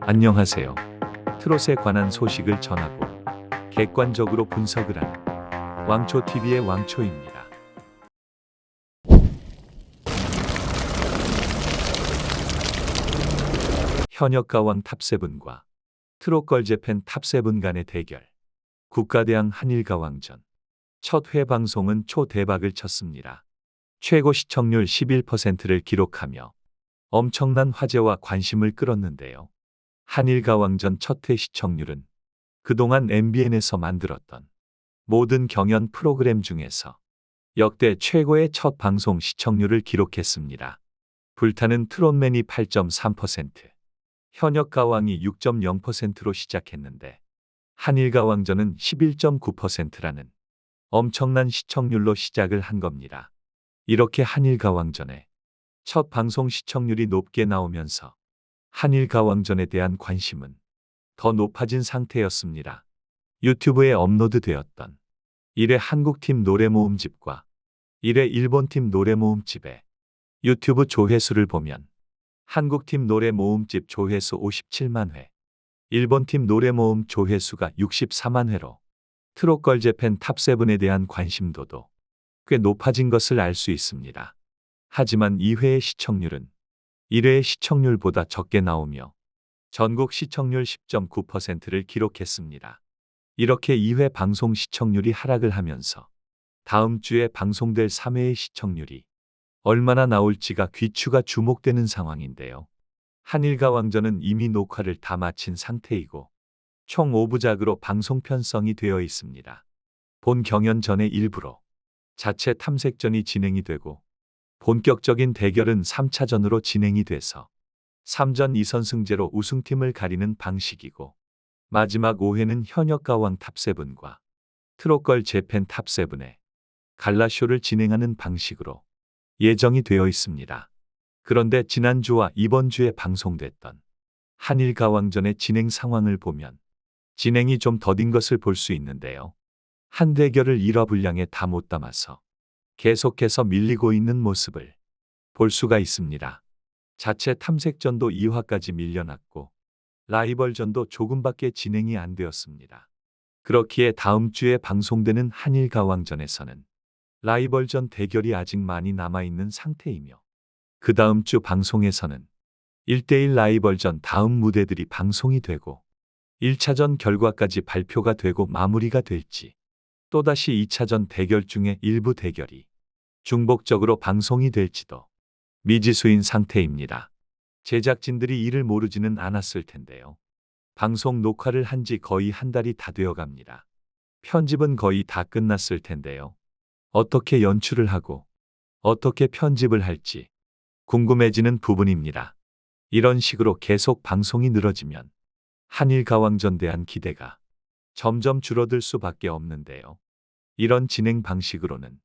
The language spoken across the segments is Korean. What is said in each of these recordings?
안녕하세요. 트롯에 관한 소식을 전하고 객관적으로 분석을 하는 왕초TV의 왕초입니다. 현역가왕 탑7과 트롯걸 재팬 탑7 간의 대결. 국가대항 한일가왕전. 첫 회 방송은 초대박을 쳤습니다. 최고 시청률 11%를 기록하며 엄청난 화제와 관심을 끌었는데요. 한일가왕전 첫 회 시청률은 그동안 MBN에서 만들었던 모든 경연 프로그램 중에서 역대 최고의 첫 방송 시청률을 기록했습니다. 불타는 트롯맨이 8.3%, 현역가왕이 6.0%로 시작했는데 한일가왕전은 11.9%라는 엄청난 시청률로 시작을 한 겁니다. 이렇게 한일가왕전에 첫 방송 시청률이 높게 나오면서 한일가왕전에 대한 관심은 더 높아진 상태였습니다. 유튜브에 업로드되었던 1회 한국팀 노래모음집과 1회 일본팀 노래모음집의 유튜브 조회수를 보면 한국팀 노래모음집 조회수 57만 회, 일본팀 노래모음 조회수가 64만 회로 트롯걸 재팬 탑7에 대한 관심도도 꽤 높아진 것을 알 수 있습니다. 하지만 2회의 시청률은 1회의 시청률보다 적게 나오며 전국 시청률 10.9%를 기록했습니다. 이렇게 2회 방송 시청률이 하락을 하면서 다음 주에 방송될 3회의 시청률이 얼마나 나올지가 귀추가 주목되는 상황인데요. 한일가왕전은 이미 녹화를 다 마친 상태이고 총 5부작으로 방송 편성이 되어 있습니다. 본 경연 전에 일부러 자체 탐색전이 진행이 되고 본격적인 대결은 3차전으로 진행이 돼서 3전 2선승제로 우승팀을 가리는 방식이고 마지막 5회는 현역가왕 탑7과 트롯걸 재팬 탑7의 갈라쇼를 진행하는 방식으로 예정이 되어 있습니다. 그런데 지난주와 이번 주에 방송됐던 한일가왕전의 진행 상황을 보면 진행이 좀 더딘 것을 볼 수 있는데요. 한 대결을 1화 분량에 다 못 담아서 계속해서 밀리고 있는 모습을 볼 수가 있습니다. 자체 탐색전도 2화까지 밀려났고 라이벌전도 조금밖에 진행이 안 되었습니다. 그렇기에 다음 주에 방송되는 한일가왕전에서는 라이벌전 대결이 아직 많이 남아있는 상태이며 그 다음 주 방송에서는 1대1 라이벌전 다음 무대들이 방송이 되고 1차전 결과까지 발표가 되고 마무리가 될지 또다시 2차전 대결 중에 일부 대결이 중복적으로 방송이 될지도 미지수인 상태입니다. 제작진들이 이를 모르지는 않았을 텐데요. 방송 녹화를 한 지 거의 한 달이 다 되어 갑니다. 편집은 거의 다 끝났을 텐데요. 어떻게 연출을 하고 어떻게 편집을 할지 궁금해지는 부분입니다. 이런 식으로 계속 방송이 늘어지면 한일가왕전 대한 기대가 점점 줄어들 수밖에 없는데요. 이런 진행 방식으로는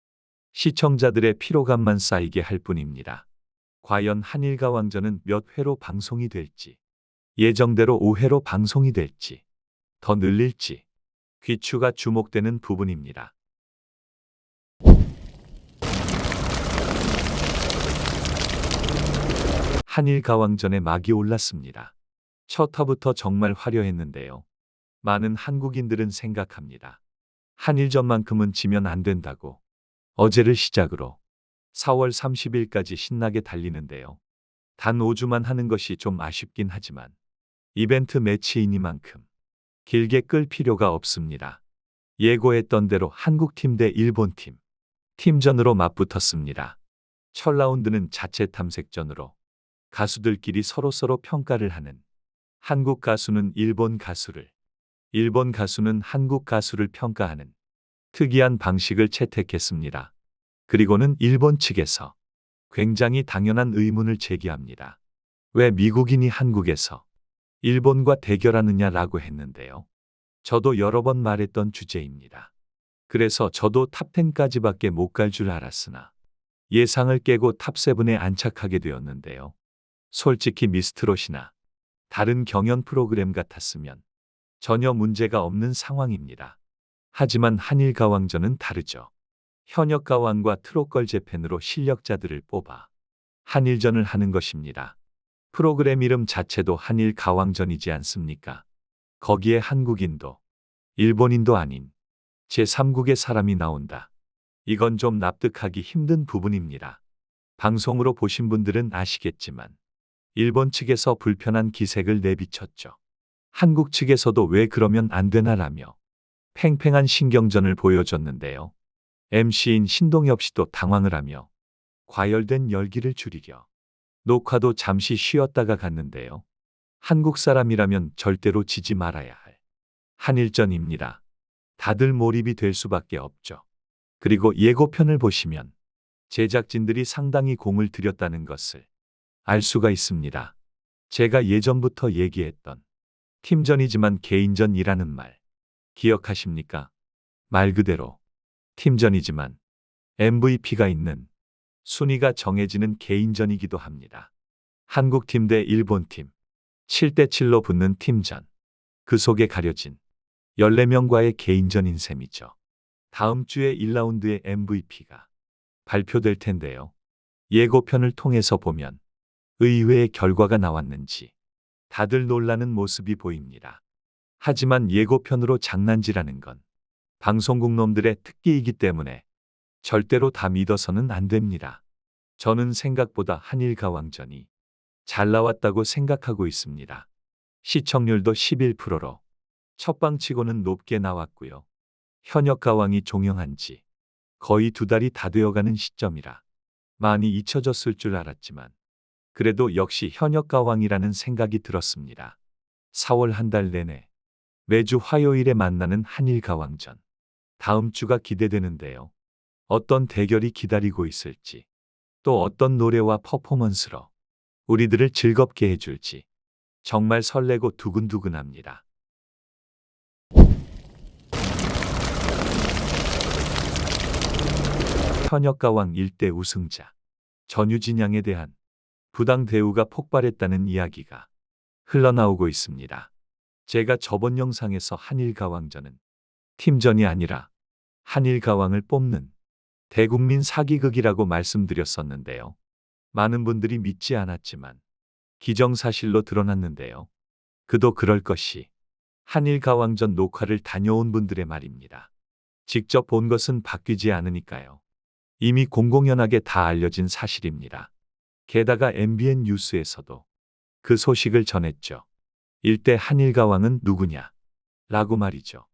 시청자들의 피로감만 쌓이게 할 뿐입니다. 과연 한일가왕전은 몇 회로 방송이 될지, 예정대로 5회로 방송이 될지, 더 늘릴지 귀추가 주목되는 부분입니다. 한일가왕전의 막이 올랐습니다. 첫 화부터 정말 화려했는데요. 많은 한국인들은 생각합니다. 한일전만큼은 지면 안 된다고 어제를 시작으로 4월 30일까지 신나게 달리는데요. 단 5주만 하는 것이 좀 아쉽긴 하지만 이벤트 매치이니만큼 길게 끌 필요가 없습니다. 예고했던 대로 한국팀 대 일본팀, 팀전으로 맞붙었습니다. 첫 라운드는 자체 탐색전으로 가수들끼리 서로서로 평가를 하는 한국 가수는 일본 가수를, 일본 가수는 한국 가수를 평가하는 특이한 방식을 채택했습니다. 그리고는 일본 측에서 굉장히 당연한 의문을 제기합니다. 왜 미국인이 한국에서 일본과 대결하느냐라고 했는데요. 저도 여러 번 말했던 주제입니다. 그래서 저도 탑10까지밖에 못 갈 줄 알았으나 예상을 깨고 탑7에 안착하게 되었는데요. 솔직히 미스트롯이나 다른 경연 프로그램 같았으면 전혀 문제가 없는 상황입니다. 하지만 한일가왕전은 다르죠. 현역가왕과 트롯걸 재팬으로 실력자들을 뽑아 한일전을 하는 것입니다. 프로그램 이름 자체도 한일 가왕전이지 않습니까? 거기에 한국인도 일본인도 아닌 제3국의 사람이 나온다. 이건 좀 납득하기 힘든 부분입니다. 방송으로 보신 분들은 아시겠지만 일본 측에서 불편한 기색을 내비쳤죠. 한국 측에서도 왜 그러면 안 되나라며 팽팽한 신경전을 보여줬는데요. MC인 신동엽 씨도 당황을 하며 과열된 열기를 줄이려 녹화도 잠시 쉬었다가 갔는데요. 한국 사람이라면 절대로 지지 말아야 할 한일전입니다. 다들 몰입이 될 수밖에 없죠. 그리고 예고편을 보시면 제작진들이 상당히 공을 들였다는 것을 알 수가 있습니다. 제가 예전부터 얘기했던 팀전이지만 개인전이라는 말 기억하십니까? 말 그대로 팀전이지만 MVP가 있는 순위가 정해지는 개인전이기도 합니다. 한국팀 대 일본팀 7대7로 붙는 팀전. 그 속에 가려진 14명과의 개인전인 셈이죠. 다음 주에 1라운드의 MVP가 발표될 텐데요. 예고편을 통해서 보면 의외의 결과가 나왔는지 다들 놀라는 모습이 보입니다. 하지만 예고편으로 장난질하는 건 방송국 놈들의 특기이기 때문에 절대로 다 믿어서는 안 됩니다. 저는 생각보다 한일 가왕전이 잘 나왔다고 생각하고 있습니다. 시청률도 11%로 첫방치고는 높게 나왔고요. 현역 가왕이 종영한 지 거의 2달이 다 되어가는 시점이라 많이 잊혀졌을 줄 알았지만 그래도 역시 현역 가왕이라는 생각이 들었습니다. 4월 한 달 내내 매주 화요일에 만나는 한일 가왕전. 다음 주가 기대되는데요. 어떤 대결이 기다리고 있을지, 또 어떤 노래와 퍼포먼스로 우리들을 즐겁게 해줄지 정말 설레고 두근두근합니다. 현역가왕 1대 우승자 전유진 양에 대한 부당 대우가 폭발했다는 이야기가 흘러나오고 있습니다. 제가 저번 영상에서 한일가왕전은 팀전이 아니라 한일가왕을 뽑는 대국민 사기극이라고 말씀드렸었는데요. 많은 분들이 믿지 않았지만 기정사실로 드러났는데요. 그도 그럴 것이 한일가왕전 녹화를 다녀온 분들의 말입니다. 직접 본 것은 바뀌지 않으니까요. 이미 공공연하게 다 알려진 사실입니다. 게다가 MBN 뉴스에서도 그 소식을 전했죠. 일대 한일가왕은 누구냐? 라고 말이죠.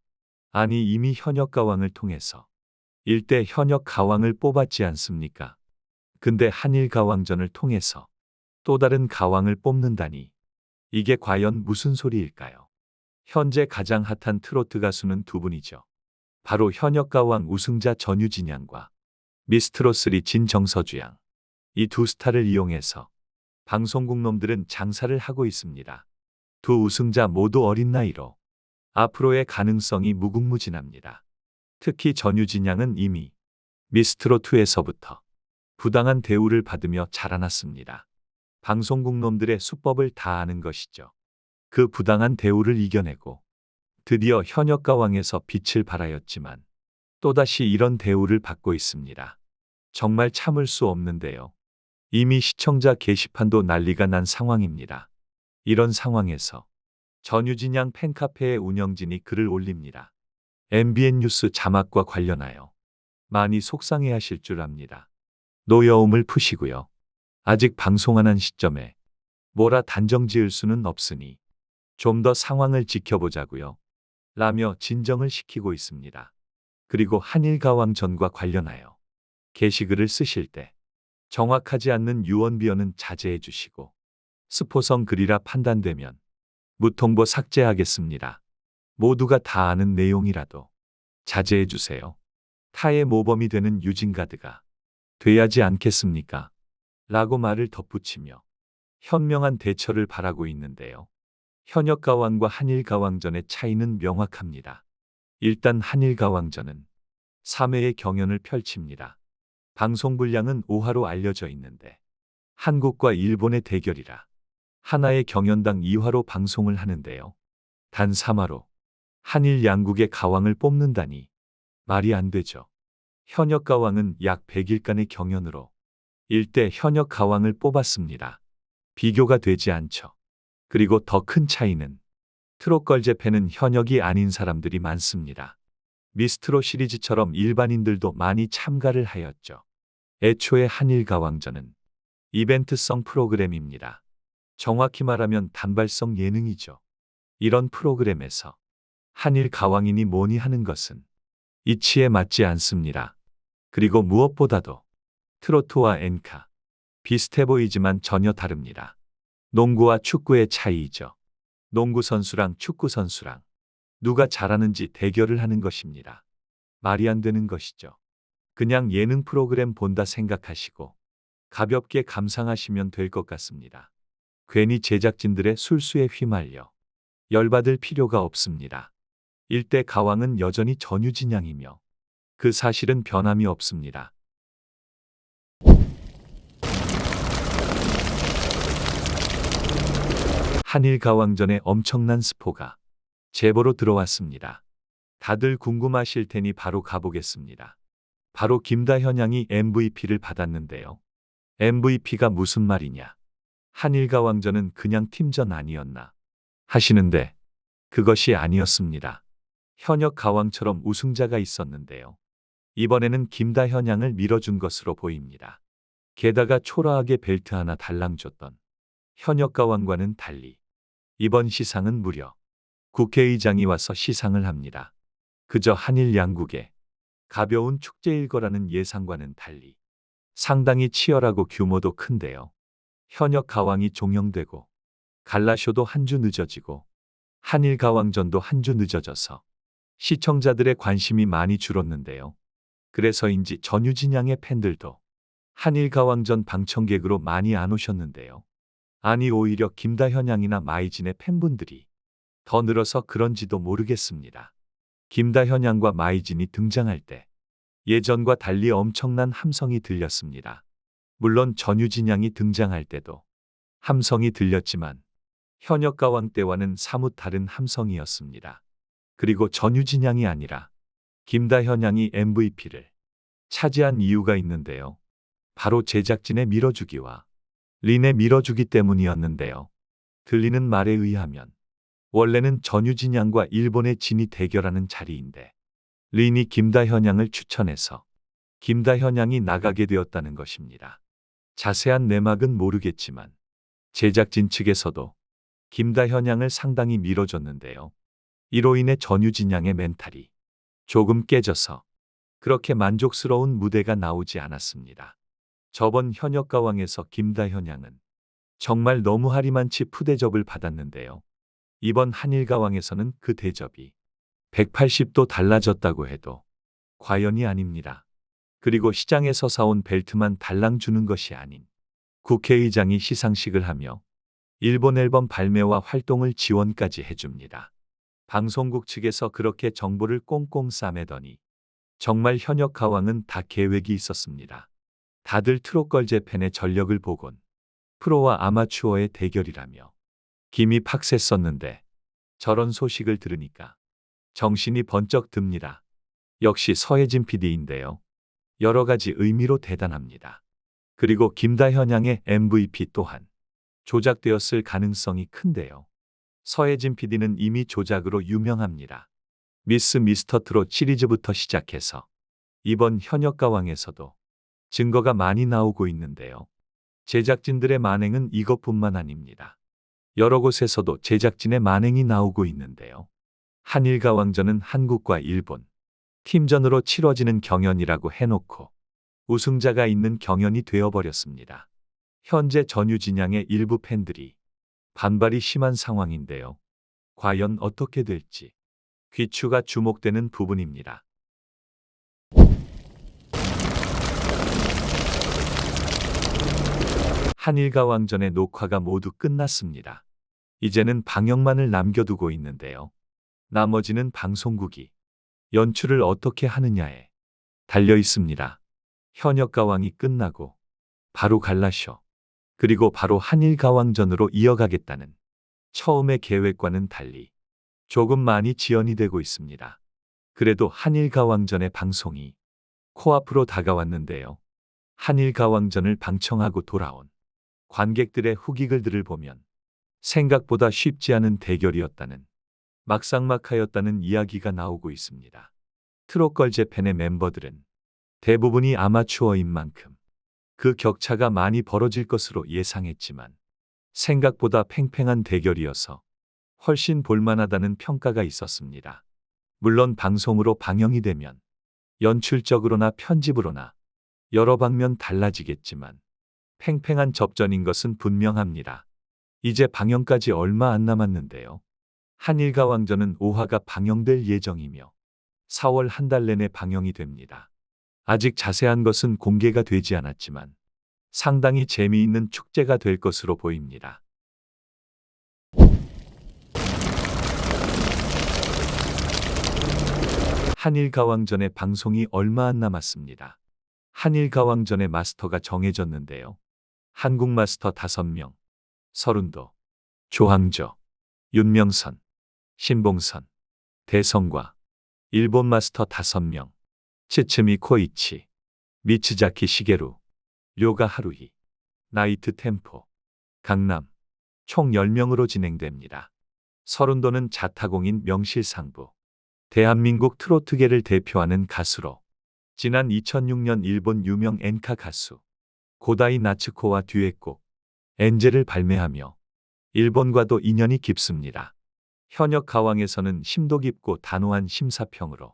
아니 이미 현역 가왕을 통해서 일대 현역 가왕을 뽑았지 않습니까? 근데 한일 가왕전을 통해서 또 다른 가왕을 뽑는다니 이게 과연 무슨 소리일까요? 현재 가장 핫한 트로트 가수는 두 분이죠. 바로 현역 가왕 우승자 전유진 양과 미스트롯3 진정서주 양. 이 두 스타를 이용해서 방송국 놈들은 장사를 하고 있습니다. 두 우승자 모두 어린 나이로 앞으로의 가능성이 무궁무진합니다. 특히 전유진 양은 이미 미스트롯2에서부터 부당한 대우를 받으며 자라났습니다. 방송국 놈들의 수법을 다 아는 것이죠. 그 부당한 대우를 이겨내고 드디어 현역 가왕에서 빛을 발하였지만 또다시 이런 대우를 받고 있습니다. 정말 참을 수 없는데요. 이미 시청자 게시판도 난리가 난 상황입니다. 이런 상황에서 전유진 양 팬카페의 운영진이 글을 올립니다. MBN 뉴스 자막과 관련하여 많이 속상해하실 줄 압니다. 노여움을 푸시고요. 아직 방송 안 한 시점에 뭐라 단정 지을 수는 없으니 좀 더 상황을 지켜보자고요. 라며 진정을 시키고 있습니다. 그리고 한일가왕전과 관련하여 게시글을 쓰실 때 정확하지 않는 유언비어는 자제해 주시고 스포성 글이라 판단되면 무통보 삭제하겠습니다. 모두가 다 아는 내용이라도 자제해 주세요. 타의 모범이 되는 유진가드가 돼야지 않겠습니까? 라고 말을 덧붙이며 현명한 대처를 바라고 있는데요. 현역가왕과 한일가왕전의 차이는 명확합니다. 일단 한일가왕전은 3회의 경연을 펼칩니다. 방송 분량은 5화로 알려져 있는데 한국과 일본의 대결이라 하나의 경연당 2화로 방송을 하는데요. 단 3화로 한일 양국의 가왕을 뽑는다니 말이 안 되죠. 현역 가왕은 약 100일간의 경연으로 1대 현역 가왕을 뽑았습니다. 비교가 되지 않죠. 그리고 더 큰 차이는 트롯걸 재팬은 현역이 아닌 사람들이 많습니다. 미스트롯 시리즈처럼 일반인들도 많이 참가를 하였죠. 애초에 한일가왕전은 이벤트성 프로그램입니다. 정확히 말하면 단발성 예능이죠. 이런 프로그램에서 한일 가왕인이 뭐니 하는 것은 이치에 맞지 않습니다. 그리고 무엇보다도 트로트와 엔카 비슷해 보이지만 전혀 다릅니다. 농구와 축구의 차이이죠. 농구 선수랑 축구 선수랑 누가 잘하는지 대결을 하는 것입니다. 말이 안 되는 것이죠. 그냥 예능 프로그램 본다 생각하시고 가볍게 감상하시면 될 것 같습니다. 괜히 제작진들의 술수에 휘말려 열받을 필요가 없습니다. 일대 가왕은 여전히 전유진양이며 그 사실은 변함이 없습니다. 한일 가왕전에 엄청난 스포가 제보로 들어왔습니다. 다들 궁금하실 테니 바로 가보겠습니다. 바로 김다현 양이 MVP를 받았는데요. MVP가 무슨 말이냐? 한일 가왕전은 그냥 팀전 아니었나 하시는데 그것이 아니었습니다. 현역 가왕처럼 우승자가 있었는데요. 이번에는 김다현 양을 밀어준 것으로 보입니다. 게다가 초라하게 벨트 하나 달랑 줬던 현역 가왕과는 달리 이번 시상은 무려 국회의장이 와서 시상을 합니다. 그저 한일 양국의 가벼운 축제일 거라는 예상과는 달리 상당히 치열하고 규모도 큰데요. 현역 가왕이 종영되고 갈라쇼도 한 주 늦어지고 한일 가왕전도 한 주 늦어져서 시청자들의 관심이 많이 줄었는데요. 그래서인지 전유진 양의 팬들도 한일 가왕전 방청객으로 많이 안 오셨는데요. 아니 오히려 김다현 양이나 마이진의 팬분들이 더 늘어서 그런지도 모르겠습니다. 김다현 양과 마이진이 등장할 때 예전과 달리 엄청난 함성이 들렸습니다. 물론 전유진 양이 등장할 때도 함성이 들렸지만 현역 가왕 때와는 사뭇 다른 함성이었습니다. 그리고 전유진 양이 아니라 김다현 양이 MVP를 차지한 이유가 있는데요. 바로 제작진의 밀어주기와 린의 밀어주기 때문이었는데요. 들리는 말에 의하면 원래는 전유진 양과 일본의 진이 대결하는 자리인데 린이 김다현 양을 추천해서 김다현 양이 나가게 되었다는 것입니다. 자세한 내막은 모르겠지만 제작진 측에서도 김다현 양을 상당히 밀어줬는데요. 이로 인해 전유진 양의 멘탈이 조금 깨져서 그렇게 만족스러운 무대가 나오지 않았습니다. 저번 현역 가왕에서 김다현 양은 정말 너무 하리만치 푸대접을 받았는데요. 이번 한일 가왕에서는 그 대접이 180도 달라졌다고 해도 과연이 아닙니다. 그리고 시장에서 사온 벨트만 달랑 주는 것이 아닌 국회의장이 시상식을 하며 일본 앨범 발매와 활동을 지원까지 해줍니다. 방송국 측에서 그렇게 정보를 꽁꽁 싸매더니 정말 현역 가왕은 다 계획이 있었습니다. 다들 트롯걸 재팬의 전력을 보곤 프로와 아마추어의 대결이라며 김이 팍셌었는데 저런 소식을 들으니까 정신이 번쩍 듭니다. 역시 서혜진 PD인데요. 여러 가지 의미로 대단합니다. 그리고 김다현 양의 MVP 또한 조작되었을 가능성이 큰데요. 서혜진 PD는 이미 조작으로 유명합니다. 미스 미스터 트롯 시리즈부터 시작해서 이번 현역 가왕에서도 증거가 많이 나오고 있는데요. 제작진들의 만행은 이것뿐만 아닙니다. 여러 곳에서도 제작진의 만행이 나오고 있는데요. 한일 가왕전은 한국과 일본 팀전으로 치러지는 경연이라고 해놓고 우승자가 있는 경연이 되어버렸습니다. 현재 전유진 양의 일부 팬들이 반발이 심한 상황인데요. 과연 어떻게 될지 귀추가 주목되는 부분입니다. 한일 가왕전의 녹화가 모두 끝났습니다. 이제는 방영만을 남겨두고 있는데요. 나머지는 방송국이 연출을 어떻게 하느냐에 달려 있습니다. 현역 가왕이 끝나고 바로 갈라쇼, 그리고 바로 한일 가왕전으로 이어가겠다는 처음의 계획과는 달리 조금 많이 지연이 되고 있습니다. 그래도 한일 가왕전의 방송이 코앞으로 다가왔는데요. 한일 가왕전을 방청하고 돌아온 관객들의 후기 글들을 보면 생각보다 쉽지 않은 대결이었다는, 막상막하였다는 이야기가 나오고 있습니다. 트롯걸 재팬의 멤버들은 대부분이 아마추어인 만큼 그 격차가 많이 벌어질 것으로 예상했지만 생각보다 팽팽한 대결이어서 훨씬 볼만하다는 평가가 있었습니다. 물론 방송으로 방영이 되면 연출적으로나 편집으로나 여러 방면 달라지겠지만 팽팽한 접전인 것은 분명합니다. 이제 방영까지 얼마 안 남았는데요. 한일가왕전은 5화가 방영될 예정이며 4월 한 달 내내 방영이 됩니다. 아직 자세한 것은 공개가 되지 않았지만 상당히 재미있는 축제가 될 것으로 보입니다. 한일가왕전의 방송이 얼마 안 남았습니다. 한일가왕전의 마스터가 정해졌는데요. 한국 마스터 5명, 서른도, 조항조, 윤명선, 신봉선, 대성과 일본 마스터 5명, 츠츠미 코이치, 미츠자키 시게루, 료가 하루히, 나이트 템포, 강남, 총 10명으로 진행됩니다. 서른도는 자타공인 명실상부, 대한민국 트로트계를 대표하는 가수로 지난 2006년 일본 유명 엔카 가수 고다이 나츠코와 듀엣곡 엔젤을 발매하며 일본과도 인연이 깊습니다. 현역 가왕에서는 심도 깊고 단호한 심사평으로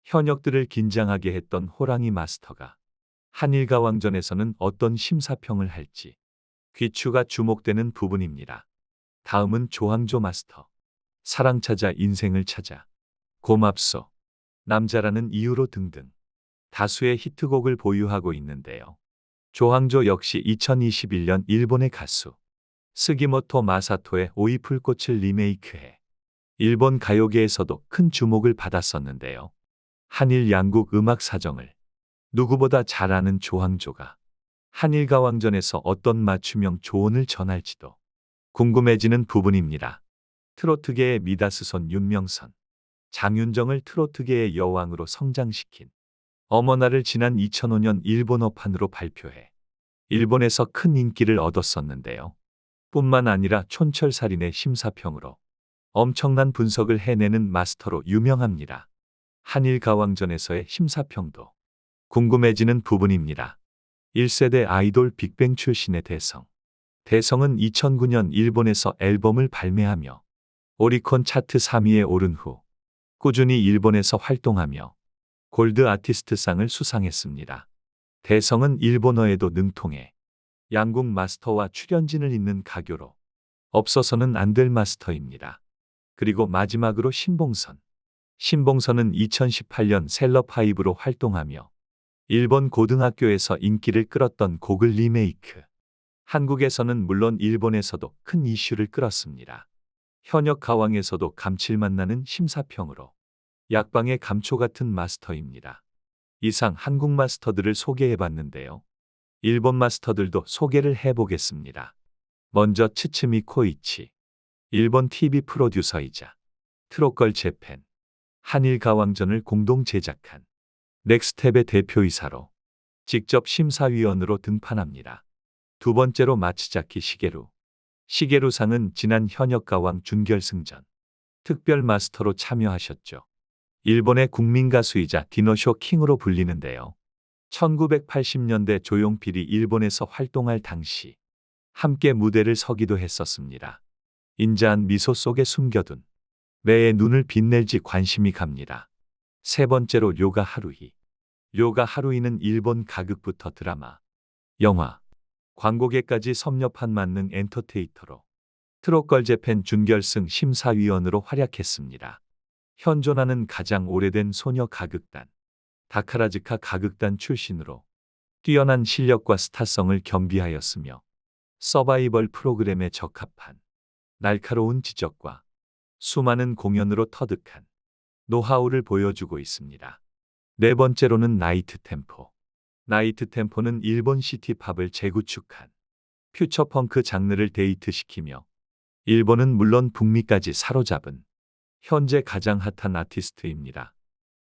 현역들을 긴장하게 했던 호랑이 마스터가 한일가왕전에서는 어떤 심사평을 할지 귀추가 주목되는 부분입니다. 다음은 조항조 마스터. 사랑 찾아 인생을 찾아, 고맙소, 남자라는 이유로 등등 다수의 히트곡을 보유하고 있는데요. 조항조 역시 2021년 일본의 가수 스기모토 마사토의 오이 풀꽃을 리메이크해 일본 가요계에서도 큰 주목을 받았었는데요. 한일 양국 음악 사정을 누구보다 잘 아는 조항조가 한일가왕전에서 어떤 맞춤형 조언을 전할지도 궁금해지는 부분입니다. 트로트계의 미다스손 윤명선, 장윤정을 트로트계의 여왕으로 성장시킨 어머나를 지난 2005년 일본어판으로 발표해 일본에서 큰 인기를 얻었었는데요. 뿐만 아니라 촌철살인의 심사평으로 엄청난 분석을 해내는 마스터로 유명합니다. 한일가왕전에서의 심사평도 궁금해지는 부분입니다. 1세대 아이돌 빅뱅 출신의 대성. 대성은 2009년 일본에서 앨범을 발매하며 오리콘 차트 3위에 오른 후 꾸준히 일본에서 활동하며 골드 아티스트상을 수상했습니다. 대성은 일본어에도 능통해 양국 마스터와 출연진을 잇는 가교로 없어서는 안 될 마스터입니다. 그리고 마지막으로 신봉선. 신봉선은 2018년 셀럽5로 활동하며 일본 고등학교에서 인기를 끌었던 곡을 리메이크. 한국에서는 물론 일본에서도 큰 이슈를 끌었습니다. 현역 가왕에서도 감칠맛 나는 심사평으로 약방의 감초 같은 마스터입니다. 이상 한국 마스터들을 소개해봤는데요. 일본 마스터들도 소개를 해보겠습니다. 먼저 츠츠미 코이치. 일본 TV 프로듀서이자 트롯걸 재팬, 한일가왕전을 공동 제작한 넥스텝의 대표이사로 직접 심사위원으로 등판합니다. 두 번째로 마츠자키 시게루. 시게루상은 지난 현역가왕 준결승전 특별 마스터로 참여하셨죠. 일본의 국민가수이자 디너쇼 킹으로 불리는데요. 1980년대 조용필이 일본에서 활동할 당시 함께 무대를 서기도 했었습니다. 인자한 미소 속에 숨겨둔 매의 눈을 빛낼지 관심이 갑니다. 세 번째로 료가 하루히. 료가 하루히는 일본 가극부터 드라마, 영화, 광고계까지 섭렵한 만능 엔터테이터로 트롯걸 재팬 준결승 심사위원으로 활약했습니다. 현존하는 가장 오래된 소녀 가극단, 다카라즈카 가극단 출신으로 뛰어난 실력과 스타성을 겸비하였으며 서바이벌 프로그램에 적합한 날카로운 지적과 수많은 공연으로 터득한 노하우를 보여주고 있습니다. 네 번째로는 나이트 템포. 나이트 템포는 일본 시티팝을 재구축한 퓨처펑크 장르를 데이트시키며 일본은 물론 북미까지 사로잡은 현재 가장 핫한 아티스트입니다.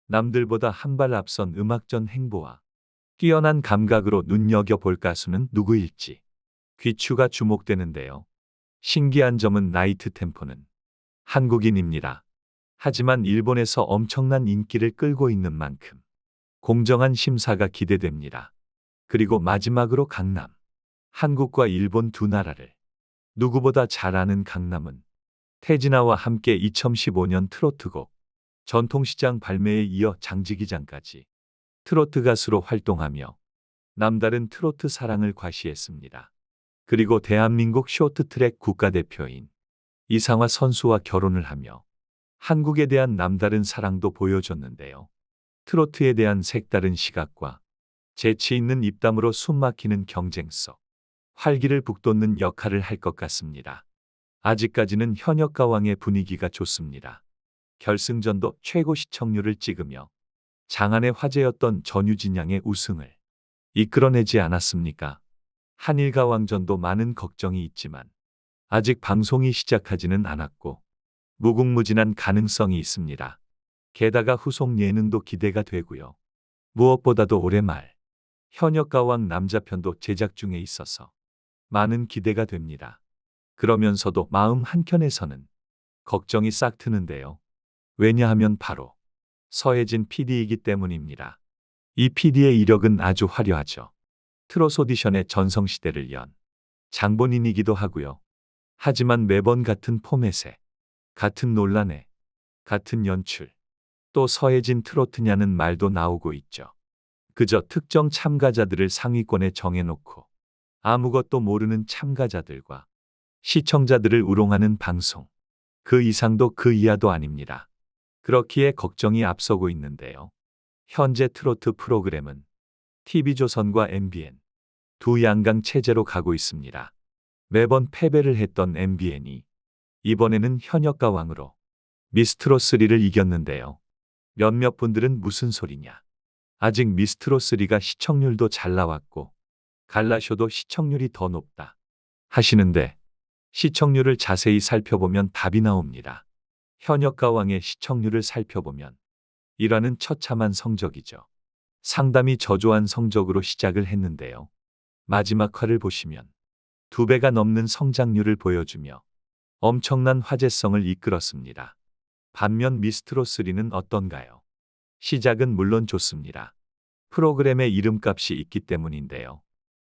남들보다 한 발 앞선 음악전 행보와 뛰어난 감각으로 눈여겨볼 가수는 누구일지 귀추가 주목되는데요. 신기한 점은 나이트 템포는 한국인입니다. 하지만 일본에서 엄청난 인기를 끌고 있는 만큼 공정한 심사가 기대됩니다. 그리고 마지막으로 강남. 한국과 일본 두 나라를 누구보다 잘 아는 강남은 태진아와 함께 2015년 트로트곡 전통시장 발매에 이어 장지기장까지 트로트 가수로 활동하며 남다른 트로트 사랑을 과시했습니다. 그리고 대한민국 쇼트트랙 국가대표인 이상화 선수와 결혼을 하며 한국에 대한 남다른 사랑도 보여줬는데요. 트로트에 대한 색다른 시각과 재치 있는 입담으로 숨막히는 경쟁 속 활기를 북돋는 역할을 할 것 같습니다. 아직까지는 현역가왕의 분위기가 좋습니다. 결승전도 최고 시청률을 찍으며 장안의 화제였던 전유진 양의 우승을 이끌어내지 않았습니까? 한일가왕전도 많은 걱정이 있지만 아직 방송이 시작하지는 않았고 무궁무진한 가능성이 있습니다. 게다가 후속 예능도 기대가 되고요. 무엇보다도 올해 말 현역가왕 남자편도 제작 중에 있어서 많은 기대가 됩니다. 그러면서도 마음 한켠에서는 걱정이 싹 트는데요. 왜냐하면 바로 서혜진 PD이기 때문입니다. 이 PD의 이력은 아주 화려하죠. 트롯 오디션의 전성시대를 연 장본인이기도 하고요. 하지만 매번 같은 포맷에, 같은 논란에, 같은 연출, 또 서혜진 트로트냐는 말도 나오고 있죠. 그저 특정 참가자들을 상위권에 정해놓고 아무것도 모르는 참가자들과 시청자들을 우롱하는 방송. 그 이상도 그 이하도 아닙니다. 그렇기에 걱정이 앞서고 있는데요. 현재 트로트 프로그램은 TV조선과 MBN 두 양강 체제로 가고 있습니다. 매번 패배를 했던 MBN이 이번에는 현역가왕으로 미스트롯3를 이겼는데요. 몇몇 분들은 무슨 소리냐. 아직 미스트롯3가 시청률도 잘 나왔고 갈라쇼도 시청률이 더 높다 하시는데 시청률을 자세히 살펴보면 답이 나옵니다. 현역가왕의 시청률을 살펴보면 1화는 처참한 성적이죠. 상당히 저조한 성적으로 시작을 했는데요. 마지막 화를 보시면 2배가 넘는 성장률을 보여주며 엄청난 화제성을 이끌었습니다. 반면 미스트롯3는 어떤가요? 시작은 물론 좋습니다. 프로그램의 이름값이 있기 때문인데요.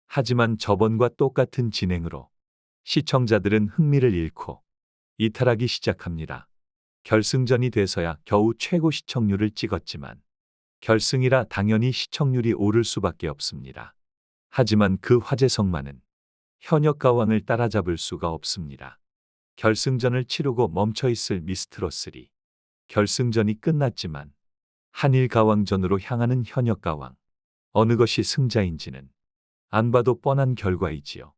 하지만 저번과 똑같은 진행으로 시청자들은 흥미를 잃고 이탈하기 시작합니다. 결승전이 돼서야 겨우 최고 시청률을 찍었지만 결승이라 당연히 시청률이 오를 수밖에 없습니다. 하지만 그 화제성만은 현역가왕을 따라잡을 수가 없습니다. 결승전을 치르고 멈춰있을 미스트롯3. 결승전이 끝났지만 한일가왕전으로 향하는 현역가왕. 어느 것이 승자인지는 안 봐도 뻔한 결과이지요.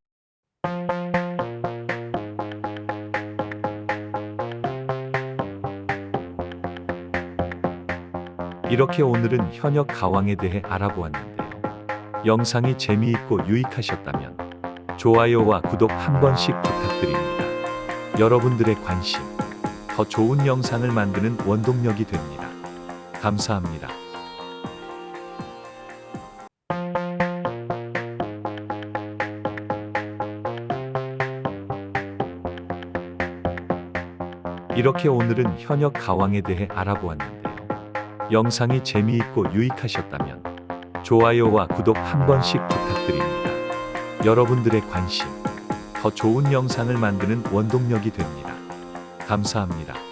이렇게 오늘은 현역 가왕에 대해 알아보았는데요. 영상이 재미있고 유익하셨다면 좋아요와 구독 한 번씩 부탁드립니다. 여러분들의 관심, 더 좋은 영상을 만드는 원동력이 됩니다. 감사합니다. 이렇게 오늘은 현역 가왕에 대해 알아보았는데요. 영상이 재미있고 유익하셨다면 좋아요와 구독 한 번씩 부탁드립니다. 여러분들의 관심, 더 좋은 영상을 만드는 원동력이 됩니다. 감사합니다.